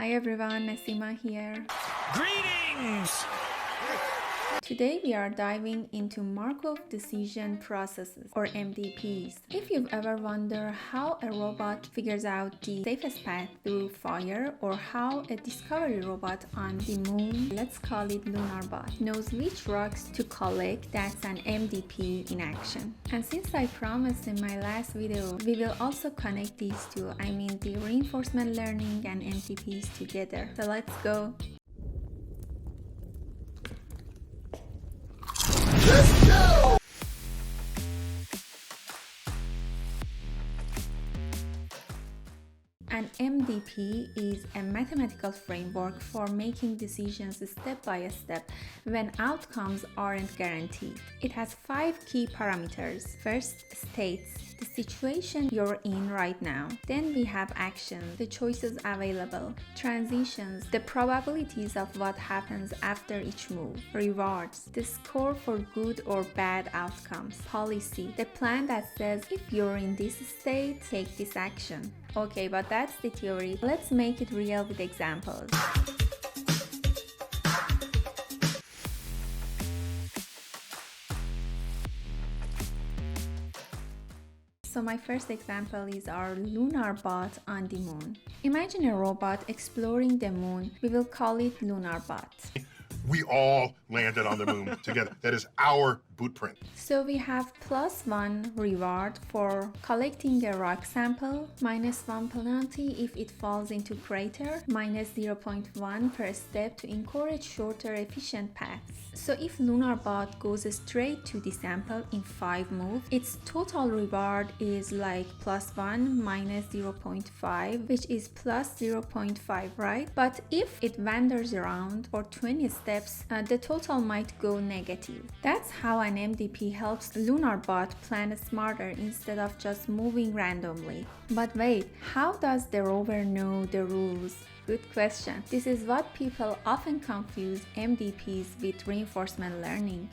Hi everyone, Nasima here. Greetings! Today we are diving into Markov decision processes or MDPs. If you've ever wondered how a robot figures out the safest path through fire, or how a discovery robot on the moon, let's call it lunar bot, knows which rocks to collect, that's an MDP in action. And since I promised in my last video, we will also connect these two, the reinforcement learning and MDPs together. So let's go. An MDP is a mathematical framework for making decisions step by step when outcomes aren't guaranteed. It has 5 key parameters. First, states, the situation you're in right now. Then we have actions, the choices available. Transitions, the probabilities of what happens after each move. Rewards, the score for good or bad outcomes. Policy, the plan that says if you're in this state, take this action. Okay, but that's the theory. Let's make it real with examples. So my first example is our lunar bot on the moon. Imagine a robot exploring the moon. We will call it lunar bot. We all landed on the moon together. That is our boot print. So we have +1 reward for collecting a rock sample, -1 penalty if it falls into crater, -0.1 per step to encourage shorter efficient paths. So if lunar bot goes straight to the sample in 5 moves, its total reward is like +1 -0.5, which is +0.5, right? But if it wanders around for 20 steps, the total might go negative. That's how an MDP helps lunar bot plan smarter instead of just moving randomly. But wait, how does the rover know the rules? Good question. This is what people often confuse MDPs with reinforcement learning.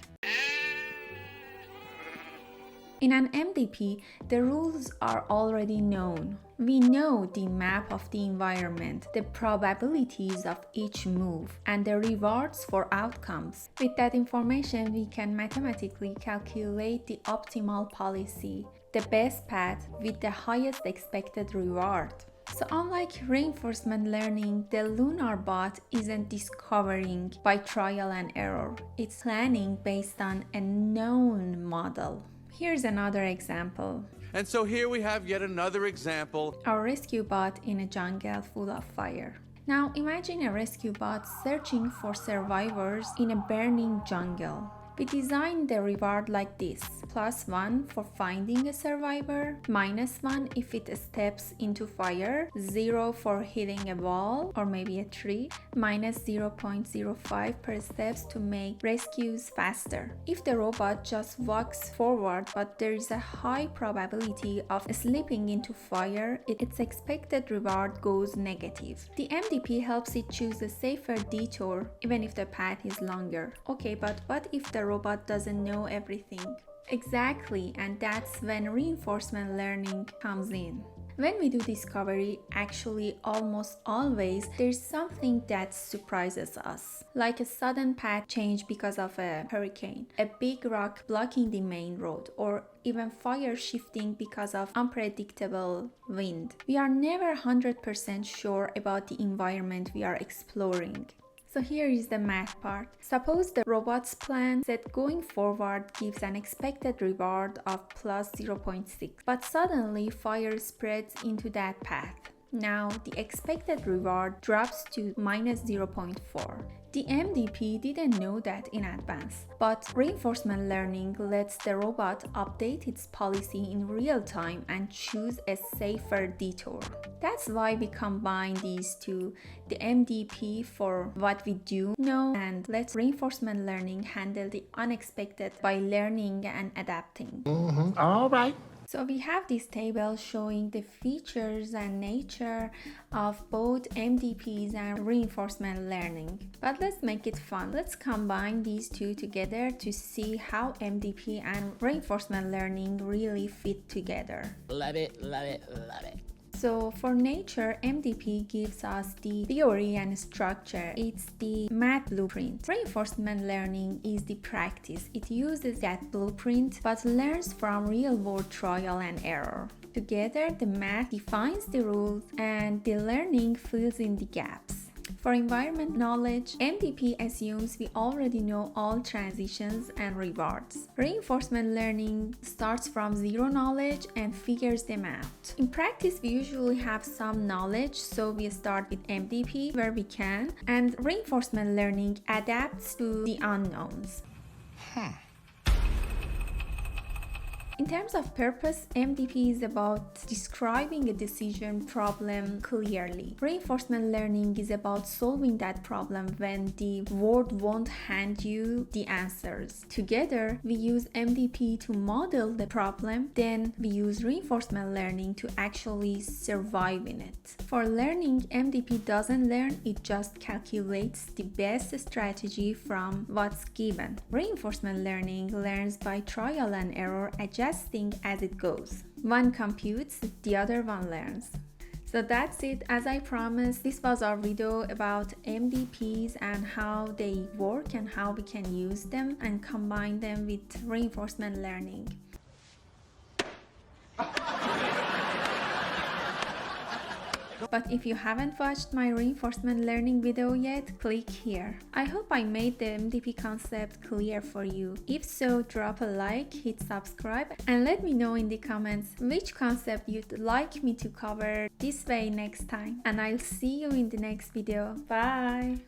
In an MDP, the rules are already known. We know the map of the environment, the probabilities of each move, and the rewards for outcomes. With that information, we can mathematically calculate the optimal policy, the best path with the highest expected reward. So unlike reinforcement learning, the lunar bot isn't discovering by trial and error. It's planning based on a known model. Here's another example. And so here we have yet another example. Our rescue bot in a jungle full of fire. Now imagine a rescue bot searching for survivors in a burning jungle. We designed the reward like this: +1 for finding a survivor, -1 if it steps into fire, 0 for hitting a wall or maybe a tree, -0.05 per steps to make rescues faster. If the robot just walks forward but there is a high probability of slipping into fire, its expected reward goes negative. The MDP helps it choose a safer detour even if the path is longer. Okay, but what if the robot doesn't know everything? Exactly, and that's when reinforcement learning comes in. When we do discovery, actually almost always, there's something that surprises us, like a sudden path change because of a hurricane, a big rock blocking the main road, or even fire shifting because of unpredictable wind. We are never 100% sure about the environment we are exploring. So here is the math part. Suppose the robot's plan set going forward gives an expected reward of +0.6, but suddenly fire spreads into that path. Now the expected reward drops to -0.4. The MDP didn't know that in advance, but reinforcement learning lets the robot update its policy in real time and choose a safer detour. That's why we combine these two, the MDP for what we do know and let reinforcement learning handle the unexpected by learning and adapting. All right. So we have this table showing the features and nature of both MDPs and reinforcement learning. But let's make it fun. Let's combine these two together to see how MDP and reinforcement learning really fit together. Love it, love it, love it. So for nature, MDP gives us the theory and structure. It's the math blueprint. Reinforcement learning is the practice. It uses that blueprint but learns from real-world trial and error. Together, the math defines the rules and the learning fills in the gaps. For environment knowledge, MDP assumes we already know all transitions and rewards. Reinforcement learning starts from zero knowledge and figures them out. In practice, we usually have some knowledge, so we start with MDP where we can, and reinforcement learning adapts to the unknowns. In terms of purpose, MDP is about describing a decision problem clearly. Reinforcement learning is about solving that problem when the world won't hand you the answers. Together, we use MDP to model the problem, then we use reinforcement learning to actually survive in it. For learning, MDP doesn't learn, it just calculates the best strategy from what's given. Reinforcement learning learns by trial and error, adjusting as it goes. One computes, the other one learns. So that's it. As I promised, this was our video about MDPs and how they work and how we can use them and combine them with reinforcement learning. But if you haven't watched my reinforcement learning video yet, click here. I hope I made the MDP concept clear for you. If so, drop a like, hit subscribe, and let me know in the comments which concept you'd like me to cover this way next time. And I'll see you in the next video. Bye!